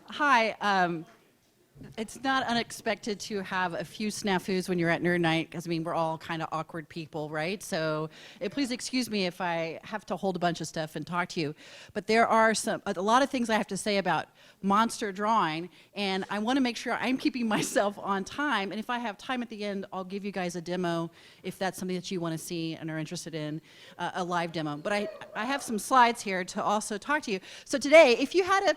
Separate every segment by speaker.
Speaker 1: Hi. It's not unexpected to have a few snafus when you're at Nerd Night, because I mean we're all kind of awkward people, right? So please excuse me if I have to hold a bunch of stuff and talk to you. But there are a lot of things I have to say about monster drawing, and I want to make sure I'm keeping myself on time. And if I have time at the end, I'll give you guys a demo if that's something that you want to see and are interested in, a live demo. But I have some slides here to also talk to you. So today, if you had a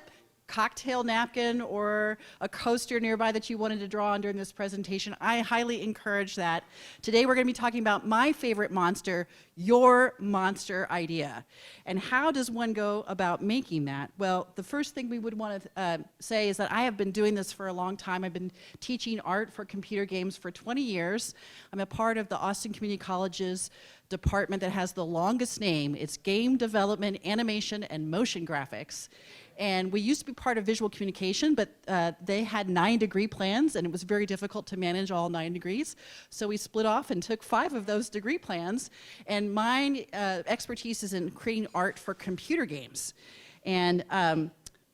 Speaker 1: cocktail napkin or a coaster nearby that you wanted to draw on during this presentation, I highly encourage that. Today we're going to be talking about my favorite monster, your monster idea. And how does one go about making that? Well, the first thing we would want to say is that I have been doing this for a long time. I've been teaching art for computer games for 20 years. I'm a part of the Austin Community College's department that has the longest name. It's Game Development, Animation, and Motion Graphics. And we used to be part of visual communication, but they had 9-degree plans, and it was very difficult to manage all 9 degrees. So we split off and took 5 of those degree plans. And my expertise is in creating art for computer games. And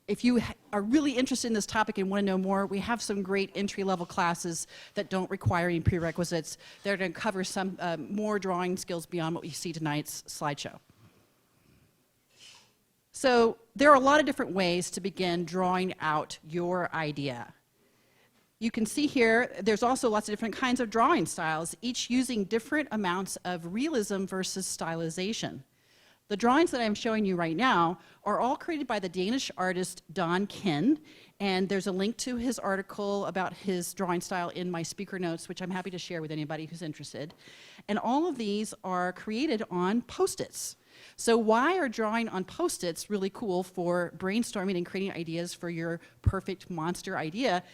Speaker 1: if you are really interested in this topic and want to know more, we have some great entry-level classes that don't require any prerequisites. They're going to cover some more drawing skills beyond what you see tonight's slideshow. So there are a lot of different ways to begin drawing out your idea. You can see here, there's also lots of different kinds of drawing styles, each using different amounts of realism versus stylization. The drawings that I'm showing you right now are all created by the Danish artist Don Kin, and there's a link to his article about his drawing style in my speaker notes, which I'm happy to share with anybody who's interested. And all of these are created on Post-its. So why are drawing on Post-its really cool for brainstorming and creating ideas for your perfect monster idea?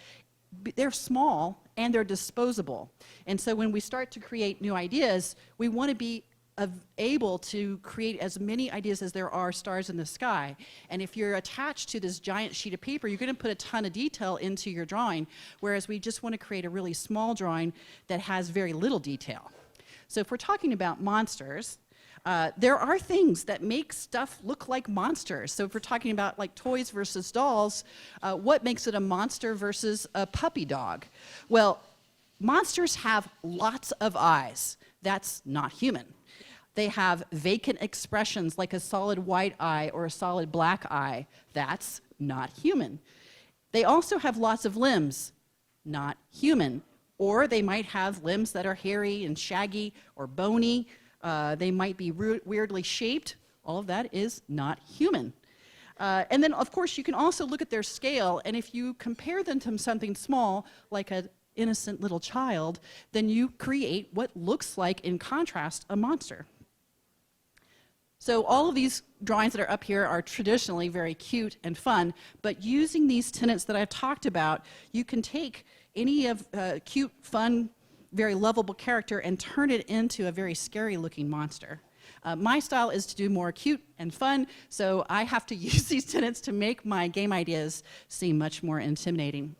Speaker 1: They're small and they're disposable. And so when we start to create new ideas, we want to be able to create as many ideas as there are stars in the sky. And if you're attached to this giant sheet of paper, you're going to put a ton of detail into your drawing, whereas we just want to create a really small drawing that has very little detail. So if we're talking about monsters, there are things that make stuff look like monsters. So if we're talking about like toys versus dolls, what makes it a monster versus a puppy dog? Well, monsters have lots of eyes. That's not human. They have vacant expressions like a solid white eye or a solid black eye. That's not human. They also have lots of limbs. Not human. Or they might have limbs that are hairy and shaggy or bony. They might be weirdly shaped. All of that is not human. And then, of course, you can also look at their scale, and if you compare them to something small, like an innocent little child, then you create what looks like, in contrast, a monster. So all of these drawings that are up here are traditionally very cute and fun, but using these tenets that I've talked about, you can take any of cute, fun, very lovable character and turn it into a very scary looking monster. My style is to do more cute and fun, so I have to use these tenets to make my game ideas seem much more intimidating.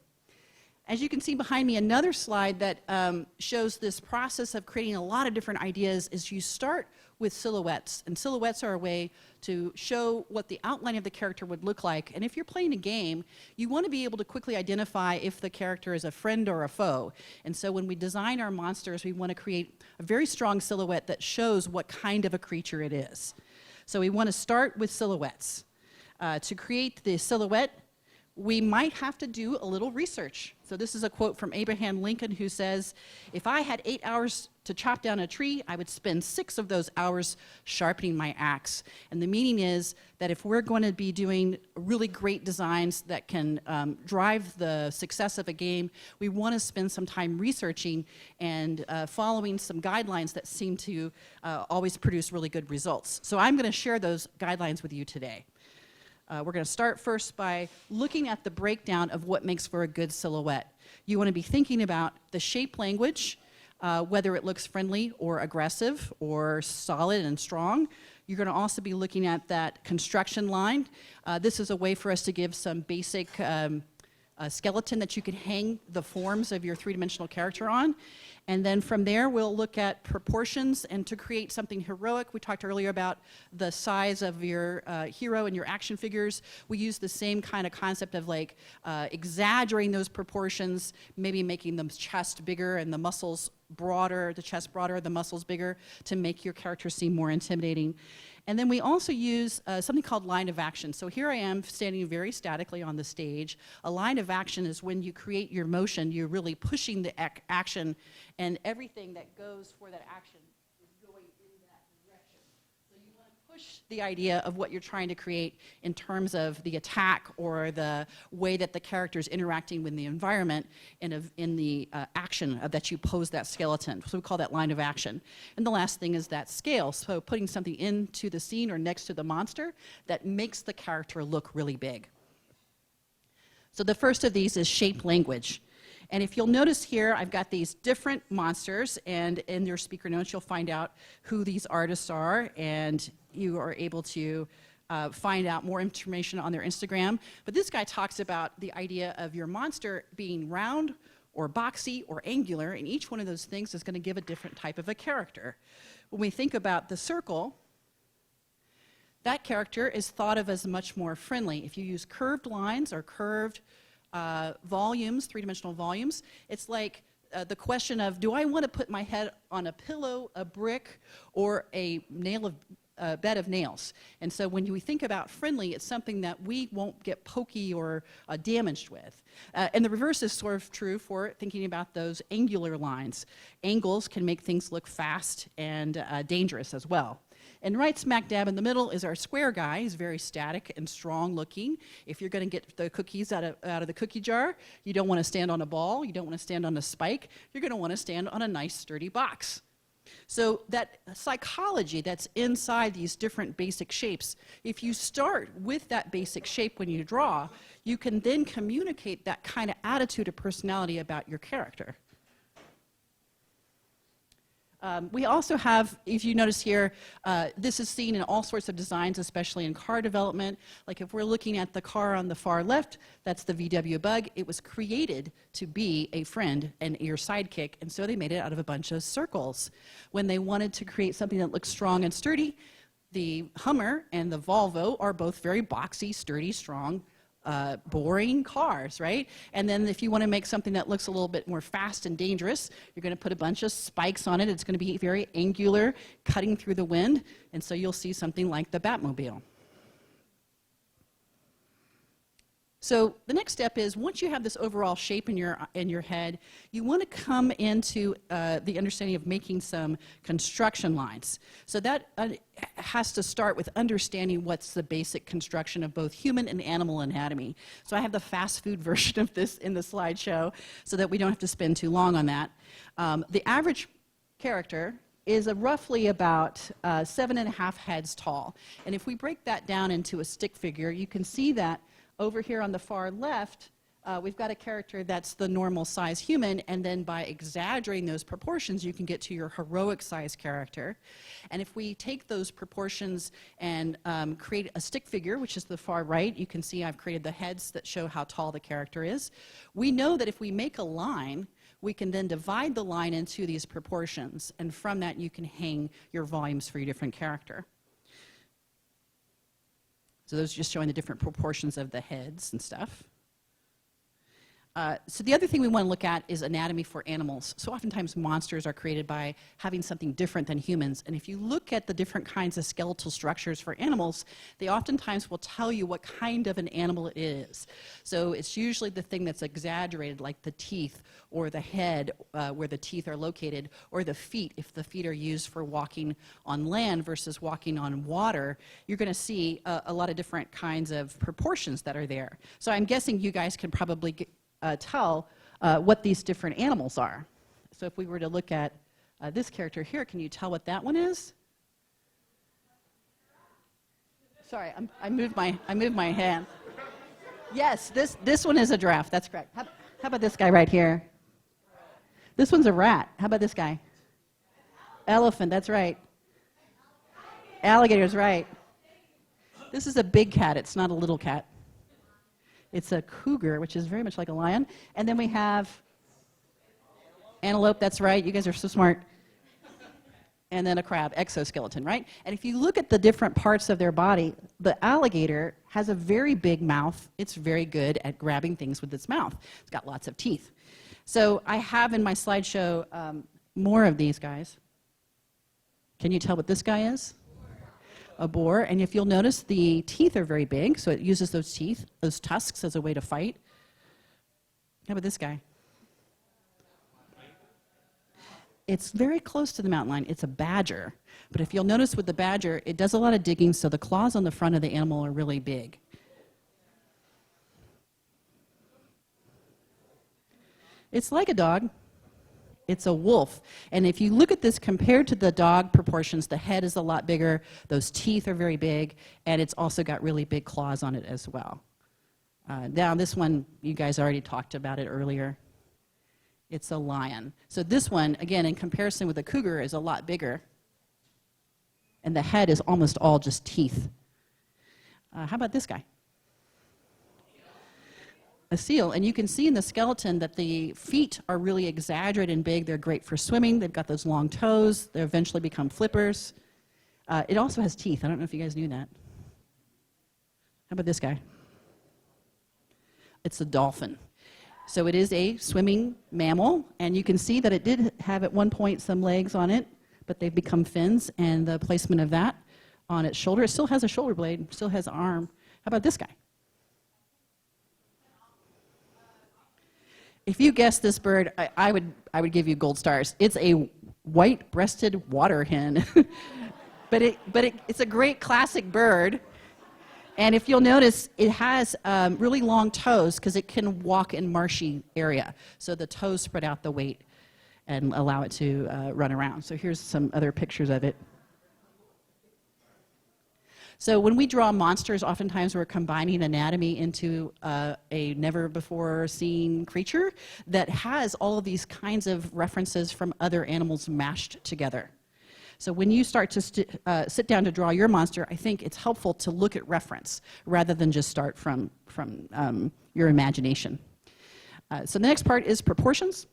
Speaker 1: As you can see behind me, another slide that shows this process of creating a lot of different ideas is you start with silhouettes, and silhouettes are a way to show what the outline of the character would look like. And if you're playing a game, you want to be able to quickly identify if the character is a friend or a foe. And so when we design our monsters, we want to create a very strong silhouette that shows what kind of a creature it is. So we want to start with silhouettes. To create the silhouette, we might have to do a little research. So this is a quote from Abraham Lincoln, who says, "If I had 8 hours to chop down a tree, I would spend 6 of those hours sharpening my axe." And the meaning is that if we're going to be doing really great designs that can drive the success of a game, we want to spend some time researching and following some guidelines that seem to always produce really good results. So I'm going to share those guidelines with you today. We're going to start first by looking at the breakdown of what makes for a good silhouette. You want to be thinking about the shape language, whether it looks friendly or aggressive or solid and strong. You're going to also be looking at that construction line. This is a way for us to give some basic skeleton that you can hang the forms of your three-dimensional character on. And then from there, we'll look at proportions, and to create something heroic, we talked earlier about the size of your hero and your action figures. We use the same kind of concept of like exaggerating those proportions, maybe making the chest bigger and the muscles broader, the chest broader, the muscles bigger, to make your character seem more intimidating. And then we also use something called line of action. So here I am standing very statically on the stage. A line of action is when you create your motion, you're really pushing the action, and everything that goes for that action is going in that direction. So you want to push the idea of what you're trying to create in terms of the attack or the way that the character is interacting with the environment in the action that you pose that skeleton. So we call that line of action. And the last thing is that scale. So putting something into the scene or next to the monster that makes the character look really big. So the first of these is shape language. And if you'll notice here, I've got these different monsters, and in your speaker notes, you'll find out who these artists are, and you are able to find out more information on their Instagram. But this guy talks about the idea of your monster being round or boxy or angular, and each one of those things is going to give a different type of a character. When we think about the circle, that character is thought of as much more friendly. If you use curved lines or curved volumes, three-dimensional volumes, it's like the question of, do I want to put my head on a pillow, a brick, or a bed of nails? And so when we think about friendly, it's something that we won't get pokey or damaged with. And the reverse is sort of true for thinking about those angular lines. Angles can make things look fast and dangerous as well. And right smack dab in the middle is our square guy. He's very static and strong looking. If you're going to get the cookies out of the cookie jar, you don't want to stand on a ball, you don't want to stand on a spike, you're going to want to stand on a nice sturdy box. So that psychology that's inside these different basic shapes, if you start with that basic shape when you draw, you can then communicate that kind of attitude or personality about your character. We also have, if you notice here, this is seen in all sorts of designs, especially in car development. Like if we're looking at the car on the far left, that's the VW Bug. It was created to be a friend and your sidekick, and so they made it out of a bunch of circles. When they wanted to create something that looks strong and sturdy, the Hummer and the Volvo are both very boxy, sturdy, strong, boring cars, right? And then if you want to make something that looks a little bit more fast and dangerous, you're going to put a bunch of spikes on it. It's going to be very angular, cutting through the wind, and so you'll see something like the Batmobile. So the next step is, once you have this overall shape in your head, you want to come into the understanding of making some construction lines. So that has to start with understanding what's the basic construction of both human and animal anatomy. So I have the fast food version of this in the slideshow so that we don't have to spend too long on that. The average character is roughly about 7.5 heads tall. And if we break that down into a stick figure, you can see that over here on the far left, we've got a character that's the normal size human, and then by exaggerating those proportions, you can get to your heroic size character. And if we take those proportions and create a stick figure, which is the far right, you can see I've created the heads that show how tall the character is. We know that if we make a line, we can then divide the line into these proportions, and from that you can hang your volumes for your different character. So those are just showing the different proportions of the heads and stuff. So the other thing we want to look at is anatomy for animals. So oftentimes monsters are created by having something different than humans. And if you look at the different kinds of skeletal structures for animals, they oftentimes will tell you what kind of an animal it is. So it's usually the thing that's exaggerated, like the teeth or the head where the teeth are located, or the feet, if the feet are used for walking on land versus walking on water. You're going to see a lot of different kinds of proportions that are there. So I'm guessing you guys can probably tell what these different animals are. So if we were to look at this character here, can you tell what that one is? Sorry, I moved my hand. Yes, this one is a giraffe. That's correct. How about this guy right here? This one's a rat. How about this guy? Elephant. That's right. Alligator's right. This is a big cat. It's not a little cat. It's a cougar, which is very much like a lion. And then we have Antelope, that's right. You guys are so smart. And then a crab, exoskeleton, right? And if you look at the different parts of their body, the alligator has a very big mouth. It's very good at grabbing things with its mouth. It's got lots of teeth. So I have in my slideshow more of these guys. Can you tell what this guy is? A boar. And if you'll notice, the teeth are very big, so it uses those teeth, those tusks, as a way to fight. How about this guy? It's very close to the mountain lion. It's a badger. But if you'll notice with the badger, it does a lot of digging, so the claws on the front of the animal are really big. It's like a dog. It's a wolf. And if you look at this compared to the dog proportions, the head is a lot bigger, those teeth are very big, and it's also got really big claws on it as well. Now this one, you guys already talked about it earlier. It's a lion. So this one, again, in comparison with a cougar, is a lot bigger. And the head is almost all just teeth. How about this guy? A seal. And you can see in the skeleton that the feet are really exaggerated and big. They're great for swimming. They've got those long toes. They eventually become flippers. It also has teeth. I don't know if you guys knew that. How about this guy? It's a dolphin. So it is a swimming mammal, and you can see that it did have at one point some legs on it, but they've become fins, and the placement of that on its shoulder, it still has a shoulder blade, still has an arm. How about this guy? If you guessed this bird, I would give you gold stars. It's a white-breasted water hen. but it's a great classic bird. And if you'll notice, it has really long toes because it can walk in marshy area. So the toes spread out the weight and allow it to run around. So here's some other pictures of it. So when we draw monsters, oftentimes we're combining anatomy into a never-before-seen creature that has all of these kinds of references from other animals mashed together. So when you start to sit down to draw your monster, I think it's helpful to look at reference rather than just start from your imagination. So the next part is proportions.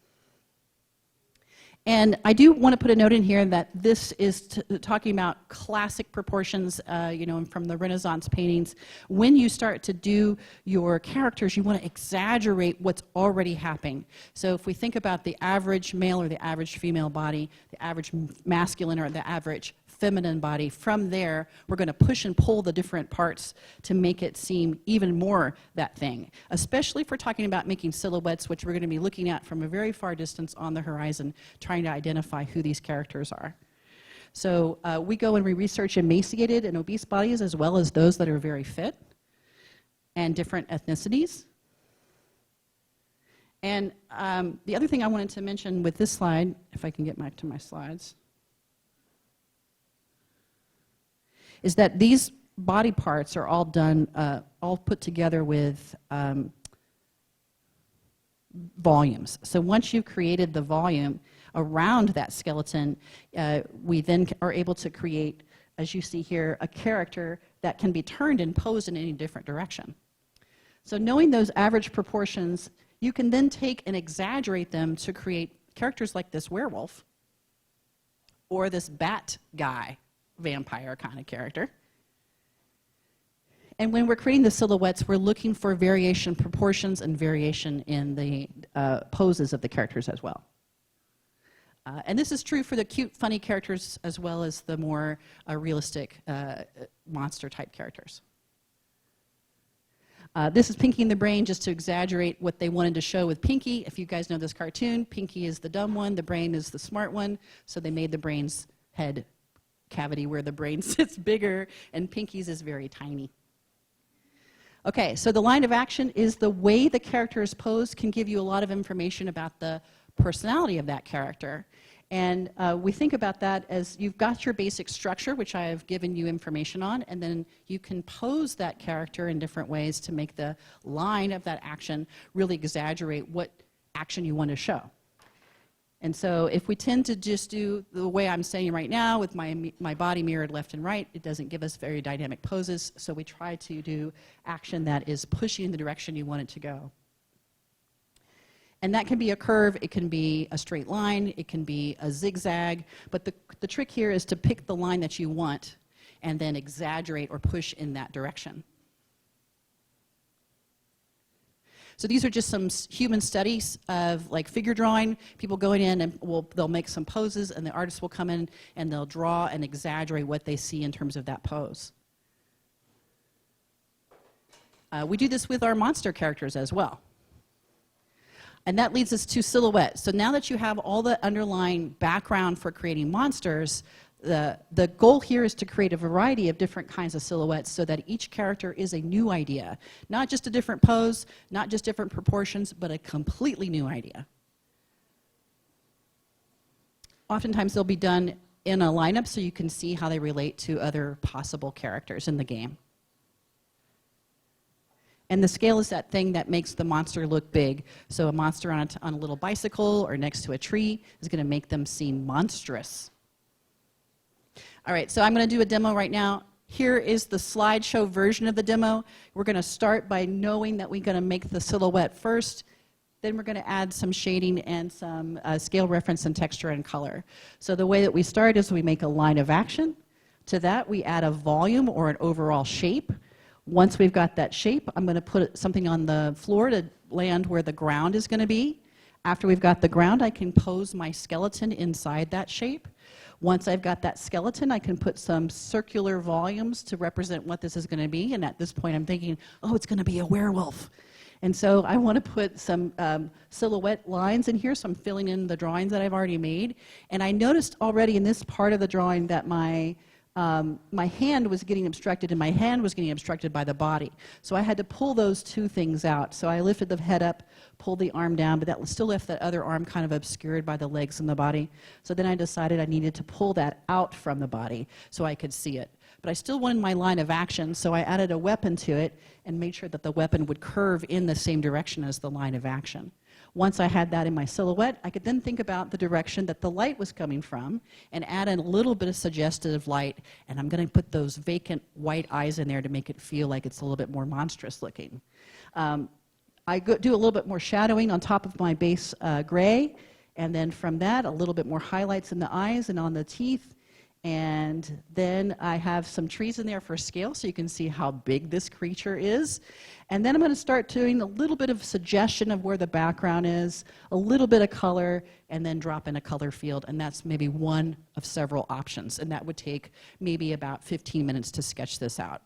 Speaker 1: And I do want to put a note in here that this is talking about classic proportions, from the Renaissance paintings. When you start to do your characters, you want to exaggerate what's already happening. So if we think about the average male or the average female body, the average masculine or the average feminine body, from there, we're going to push and pull the different parts to make it seem even more that thing, especially if we're talking about making silhouettes, which we're going to be looking at from a very far distance on the horizon, trying to identify who these characters are. So we go and we research emaciated and obese bodies as well as those that are very fit and different ethnicities. And the other thing I wanted to mention with this slide, if I can get back to my slides, is that these body parts are all done, all put together with volumes. So once you've created the volume around that skeleton, we then are able to create, as you see here, a character that can be turned and posed in any different direction. So knowing those average proportions, you can then take and exaggerate them to create characters like this werewolf or this bat guy, vampire kind of character. And when we're creating the silhouettes, we're looking for variation proportions and variation in the poses of the characters as well. And this is true for the cute, funny characters as well as the more realistic monster-type characters. This is Pinky and the Brain, just to exaggerate what they wanted to show with Pinky. If you guys know this cartoon, Pinky is the dumb one, the brain is the smart one, so they made the brain's head cavity where the brain sits bigger, and Pinky's is very tiny. Okay, so the line of action is the way the character is posed can give you a lot of information about the personality of that character. And we think about that as you've got your basic structure, which I have given you information on, and then you can pose that character in different ways to make the line of that action really exaggerate what action you want to show. And so if we tend to just do the way I'm saying right now with my body mirrored left and right, it doesn't give us very dynamic poses, so we try to do action that is pushing in the direction you want it to go. And that can be a curve, it can be a straight line, it can be a zigzag, but the trick here is to pick the line that you want and then exaggerate or push in that direction. So these are just some human studies of like figure drawing, people going in and they'll make some poses and the artist will come in and they'll draw and exaggerate what they see in terms of that pose. We do this with our monster characters as well. And that leads us to silhouette. So now that you have all the underlying background for creating monsters, the goal here is to create a variety of different kinds of silhouettes so that each character is a new idea. Not just a different pose, not just different proportions, but a completely new idea. Oftentimes they'll be done in a lineup so you can see how they relate to other possible characters in the game. And the scale is that thing that makes the monster look big. So a monster on a little bicycle or next to a tree is going to make them seem monstrous. All right, so I'm going to do a demo right now. Here is the slideshow version of the demo. We're going to start by knowing that we're going to make the silhouette first. Then we're going to add some shading and some scale reference and texture and color. So the way that we start is we make a line of action. To that, we add a volume or an overall shape. Once we've got that shape, I'm going to put something on the floor to land where the ground is going to be. After we've got the ground, I can pose my skeleton inside that shape. Once I've got that skeleton, I can put some circular volumes to represent what this is going to be. And at this point, I'm thinking, oh, it's going to be a werewolf. And so I want to put some silhouette lines in here, so I'm filling in the drawings that I've already made. And I noticed already in this part of the drawing that my hand was getting obstructed, and my hand was getting obstructed by the body. So I had to pull those two things out. So I lifted the head up, pulled the arm down, but that still left that other arm kind of obscured by the legs and the body. So then I decided I needed to pull that out from the body so I could see it. But I still wanted my line of action, so I added a weapon to it and made sure that the weapon would curve in the same direction as the line of action. Once I had that in my silhouette, I could then think about the direction that the light was coming from and add in a little bit of suggestive light, and I'm going to put those vacant white eyes in there to make it feel like it's a little bit more monstrous looking. I do a little bit more shadowing on top of my base gray, and then from that, a little bit more highlights in the eyes and on the teeth. And then I have some trees in there for scale so you can see how big this creature is. And then I'm going to start doing a little bit of suggestion of where the background is, a little bit of color, and then drop in a color field. And that's maybe one of several options. And that would take maybe about 15 minutes to sketch this out.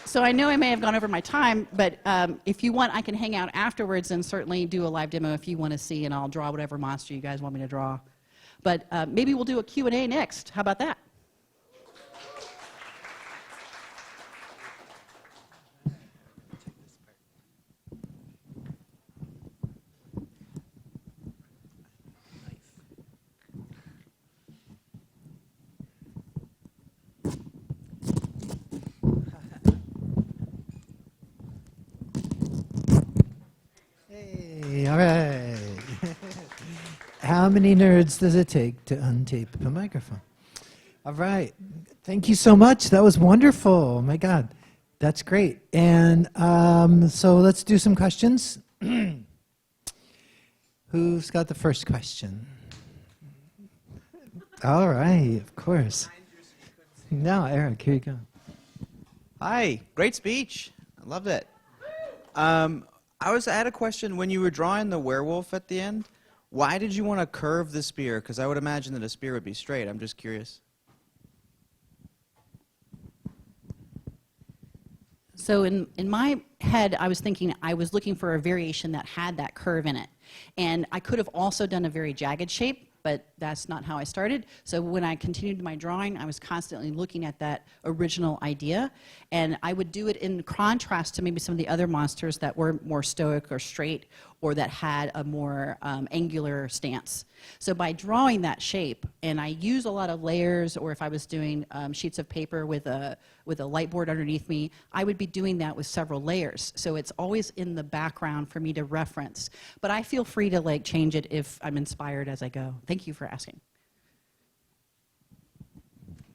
Speaker 1: So I know I may have gone over my time, but if you want, I can hang out afterwards and certainly do a live demo if you want to see, and I'll draw whatever monster you guys want me to draw. But maybe we'll do a Q&A next. How about that?
Speaker 2: Hey, all right. How many nerds does it take to untape a microphone? All right. Thank you so much. That was wonderful. Oh my God. That's great. And so let's do some questions. Who's got the first question? All right, of course. No, Eric, here you go.
Speaker 3: Hi, great speech. I loved it. I had a question. When you were drawing the werewolf at the end, why did you want to curve the spear? Because I would imagine that a spear would be straight. I'm just curious.
Speaker 1: So in my head, I was thinking I was looking for a variation that had that curve in it. And I could have also done a very jagged shape, but that's not how I started. So when I continued my drawing, I was constantly looking at that original idea, and I would do it in contrast to maybe some of the other monsters that were more stoic or straight, or that had a more angular stance. So by drawing that shape, and I use a lot of layers, or if I was doing sheets of paper with a light board underneath me, I would be doing that with several layers. So it's always in the background for me to reference. But I feel free to like change it if I'm inspired as I go. Thank you for asking.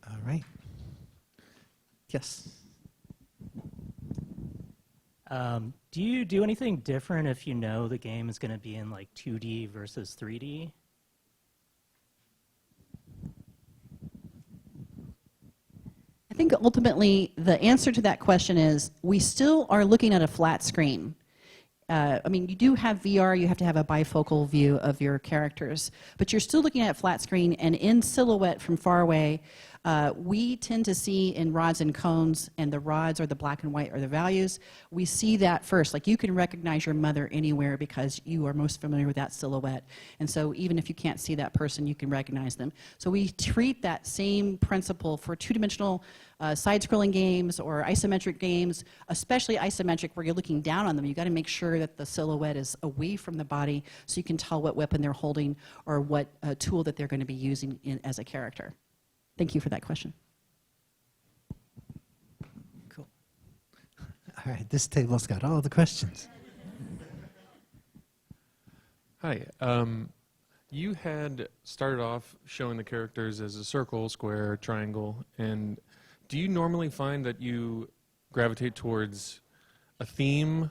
Speaker 2: All right. Yes.
Speaker 4: Do you do anything different if you know the game is going to be in like 2D versus 3D?
Speaker 1: I think ultimately the answer to that question is we still are looking at a flat screen. I mean, you do have VR, you have to have a bifocal view of your characters, but you're still looking at a flat screen, and in silhouette from far away, we tend to see in rods and cones, and the rods are the black and white or the values, we see that first. Like, you can recognize your mother anywhere because you are most familiar with that silhouette. And so even if you can't see that person, you can recognize them. So we treat that same principle for two-dimensional side-scrolling games or isometric games, especially isometric where you're looking down on them. You've got to make sure that the silhouette is away from the body so you can tell what weapon they're holding or what tool that they're going to be using as a character. Thank you for that question.
Speaker 2: Cool. All right, this table's got all the questions.
Speaker 5: Hi. You had started off showing the characters as a circle, square, triangle, and do you normally find that you gravitate towards a theme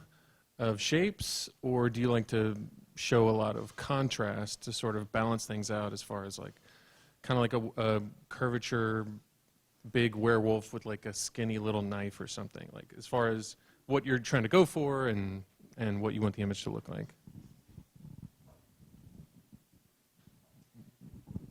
Speaker 5: of shapes, or do you like to show a lot of contrast to sort of balance things out as far as like kind of like a curvature big werewolf with like a skinny little knife or something, like as far as what you're trying to go for and what you want the image to look like?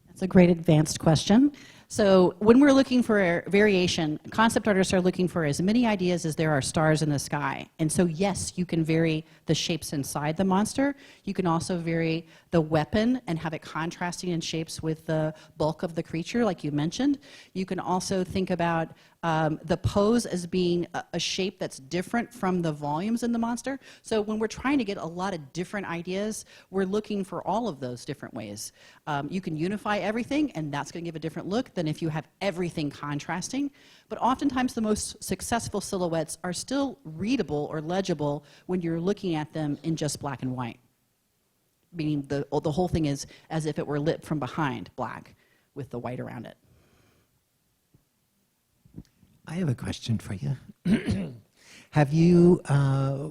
Speaker 1: That's a great advanced question. So when we're looking for a variation, concept artists are looking for as many ideas as there are stars in the sky. And so yes, you can vary the shapes inside the monster. You can also vary the weapon and have it contrasting in shapes with the bulk of the creature, like you mentioned. You can also think about the pose as being a shape that's different from the volumes in the monster. So when we're trying to get a lot of different ideas, we're looking for all of those different ways. You can unify everything, and that's going to give a different look than if you have everything contrasting. But oftentimes the most successful silhouettes are still readable or legible when you're looking at them in just black and white. Meaning the whole thing is as if it were lit from behind, black, with the white around it.
Speaker 2: I have a question for you. Have you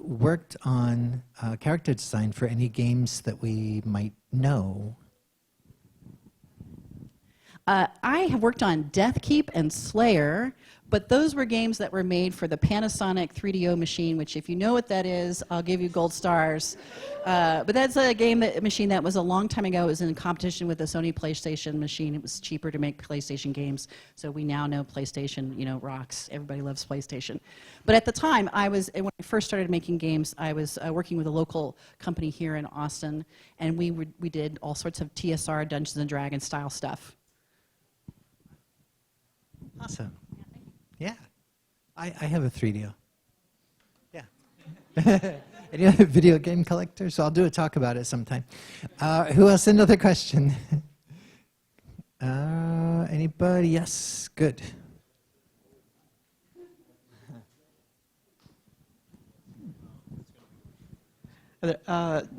Speaker 2: worked on character design for any games that we might know?
Speaker 1: I have worked on Death Keep and Slayer, but those were games that were made for the Panasonic 3DO machine, which if you know what that is, I'll give you gold stars. But that's a machine that was a long time ago. It was in competition with the Sony PlayStation machine. It was cheaper to make PlayStation games, so we now know PlayStation, rocks. Everybody loves PlayStation. But at the time, when I first started making games, I was working with a local company here in Austin, and we did all sorts of TSR, Dungeons and Dragons style stuff.
Speaker 2: Awesome. Yeah. I have a 3DO. Yeah. Any other video game collectors? So I'll do a talk about it sometime. Who else? Another question? Anybody? Yes. Good.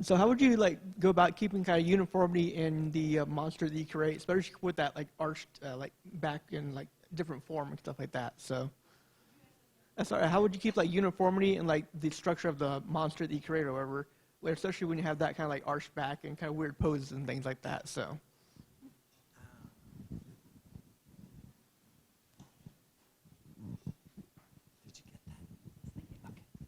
Speaker 6: So how would you go about keeping kind of uniformity in the monster that you create, especially with that arched back and different form and stuff like that? So, sorry, how would you keep uniformity in the structure of the monster that you create, or whatever, especially when you have that kind of arched back and kind of weird poses and things like that? So.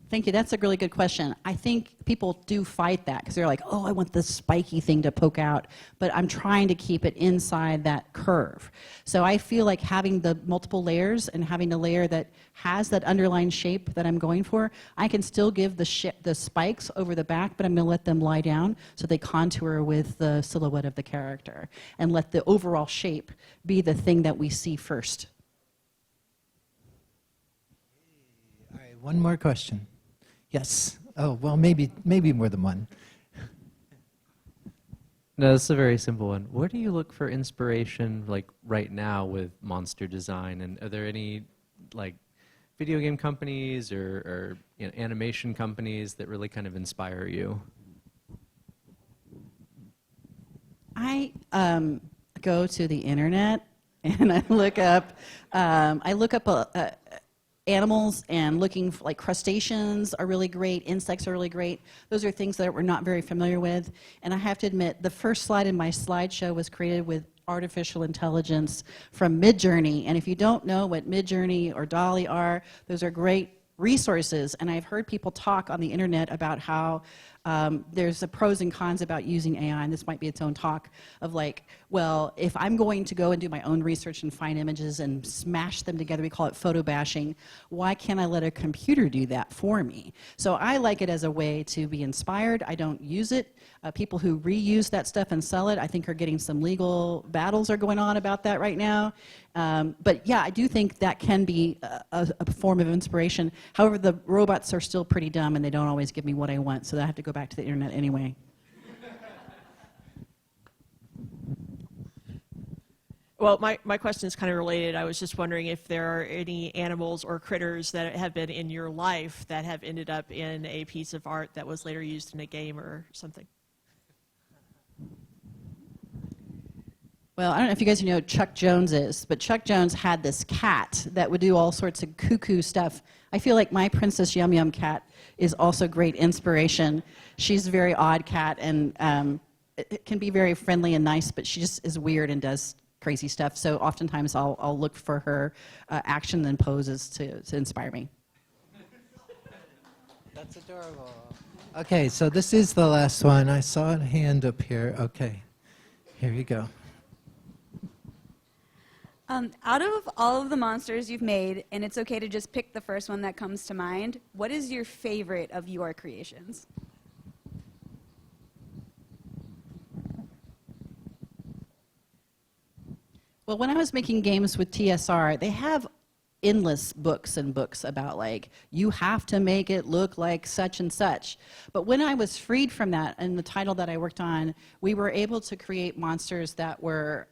Speaker 1: Thank you. That's a really good question. I think people do fight that because they're like, oh, I want this spiky thing to poke out, but I'm trying to keep it inside that curve. So I feel like having the multiple layers and having a layer that has that underlying shape that I'm going for, I can still give the spikes over the back, but I'm going to let them lie down so they contour with the silhouette of the character and let the overall shape be the thing that we see first.
Speaker 2: All right, one more question. Yes. Oh, well, maybe more than one.
Speaker 7: No, this is a very simple one. Where do you look for inspiration, right now with monster design? And are there any, video game companies or animation companies that really kind of inspire you?
Speaker 1: I go to the internet and I look up animals and looking for, like, crustaceans are really great, insects are really great. Those are things that we're not very familiar with. And I have to admit, the first slide in my slideshow was created with artificial intelligence from Midjourney. And if you don't know what Midjourney or Dolly are, those are great resources. And I've heard people talk on the internet about how there's the pros and cons about using AI, and this might be its own talk of like, well, if I'm going to go and do my own research and find images and smash them together, we call it photo bashing, why can't I let a computer do that for me? So I like it as a way to be inspired. I don't use it. People who reuse that stuff and sell it, I think, are getting some legal battles are going on about that right now. But yeah, I do think that can be a form of inspiration. However, the robots are still pretty dumb and they don't always give me what I want, so I have to go back to the internet anyway.
Speaker 8: Well, my question is kind of related. I was just wondering if there are any animals or critters that have been in your life that have ended up in a piece of art that was later used in a game or something.
Speaker 1: Well, I don't know if you guys know who Chuck Jones is, but Chuck Jones had this cat that would do all sorts of cuckoo stuff. I feel like my Princess Yum Yum cat is also great inspiration. She's a very odd cat, and it can be very friendly and nice, but she just is weird and does crazy stuff. So oftentimes I'll look for her action and poses to inspire me.
Speaker 2: That's adorable. Okay, so this is the last one. I saw a hand up here. Okay, here you go.
Speaker 9: Out of all of the monsters you've made, and it's okay to just pick the first one that comes to mind, what is your favorite of your creations?
Speaker 1: Well, when I was making games with TSR, they have endless books and books about, like, you have to make it look like such and such. But when I was freed from that, in the title that I worked on, we were able to create monsters that were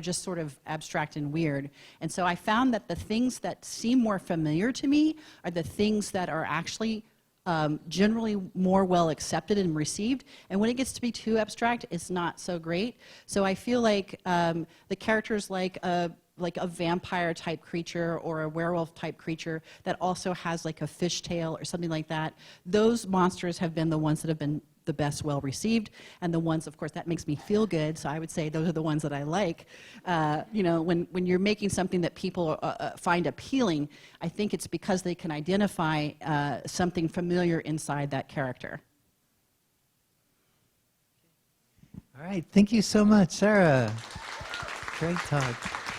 Speaker 1: just sort of abstract and weird. And so I found that the things that seem more familiar to me are the things that are actually generally more well accepted and received. And when it gets to be too abstract, it's not so great. So I feel like the characters like a vampire type creature or a werewolf type creature that also has like a fishtail or something like that, those monsters have been the ones that have been the best well received, and the ones, of course, that makes me feel good, so I would say those are the ones that I like. You know, when you're making something that people find appealing, I think it's because they can identify something familiar inside that character.
Speaker 2: All right, thank you so much, Sarah. Great talk.